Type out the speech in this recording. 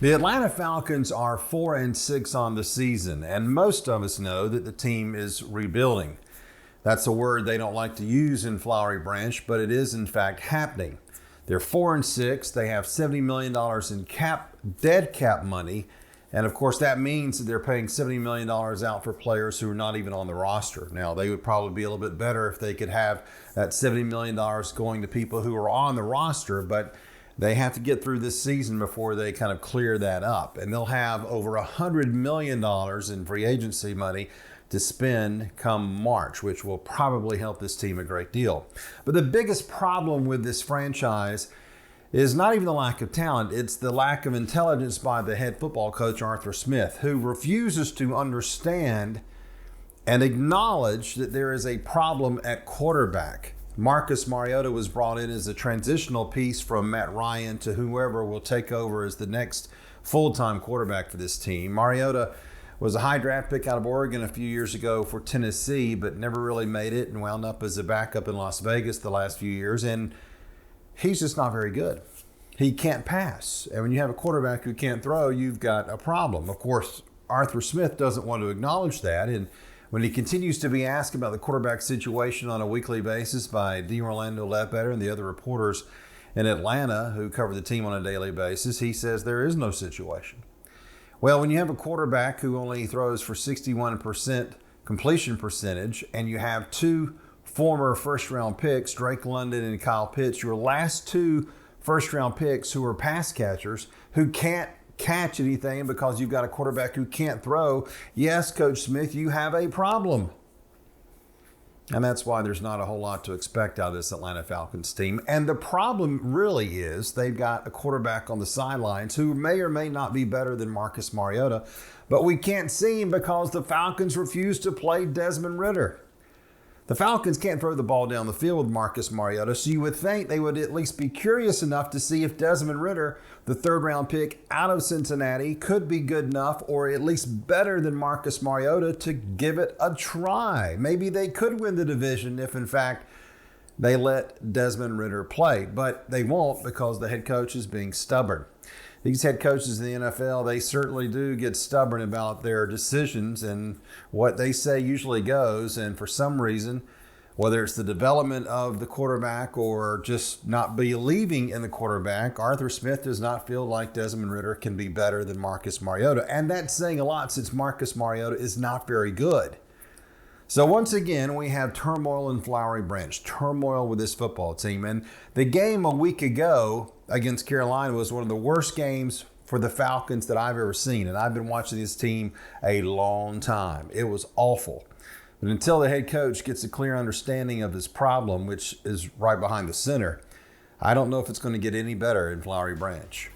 The Atlanta Falcons are 4-6 on the season, and most of us know that the team is rebuilding. That's a word they don't like to use in Flowery Branch, but it is in fact happening. They're 4-6. They have $70 million in dead cap money. And of course, that means that they're paying $70 million out for players who are not even on the roster. Now, they would probably be a little bit better if they could have that $70 million going to people who are on the roster, but they have to get through this season before they kind of clear that up. And they'll have over $100 million in free agency money to spend come March, which will probably help this team a great deal. But the biggest problem with this franchise is not even the lack of talent, it's the lack of intelligence by the head football coach, Arthur Smith, who refuses to understand and acknowledge that there is a problem at quarterback. Marcus Mariota was brought in as a transitional piece from Matt Ryan to whoever will take over as the next full-time quarterback for this team. Mariota was a high draft pick out of Oregon a few years ago for Tennessee, but never really made it and wound up as a backup in Las Vegas the last few years. And he's just not very good. He can't pass. And when you have a quarterback who can't throw, you've got a problem. Of course, Arthur Smith doesn't want to acknowledge that. And when he continues to be asked about the quarterback situation on a weekly basis by D. Orlando Ledbetter and the other reporters in Atlanta who cover the team on a daily basis, he says there is no situation. Well, when you have a quarterback who only throws for 61% completion percentage and you have two former first-round picks, Drake London and Kyle Pitts, your last two first-round picks who are pass catchers who can't catch anything because you've got a quarterback who can't throw, yes, Coach Smith, you have a problem. And that's why there's not a whole lot to expect out of this Atlanta Falcons team. And the problem really is they've got a quarterback on the sidelines who may or may not be better than Marcus Mariota, but we can't see him because the Falcons refuse to play Desmond Ridder. The Falcons can't throw the ball down the field with Marcus Mariota, so you would think they would at least be curious enough to see if Desmond Ridder, the third-round pick out of Cincinnati, could be good enough or at least better than Marcus Mariota to give it a try. Maybe they could win the division if, in fact, they let Desmond Ridder play, but they won't because the head coach is being stubborn. These head coaches in the NFL, they certainly do get stubborn about their decisions, and what they say usually goes. And for some reason, whether it's the development of the quarterback or just not believing in the quarterback, Arthur Smith does not feel like Desmond Ridder can be better than Marcus Mariota. And that's saying a lot since Marcus Mariota is not very good. So once again, we have turmoil in Flowery Branch, turmoil with this football team. And the game a week ago against Carolina was one of the worst games for the Falcons that I've ever seen. And I've been watching this team a long time. It was awful. But until the head coach gets a clear understanding of his problem, which is right behind the center, I don't know if it's going to get any better in Flowery Branch.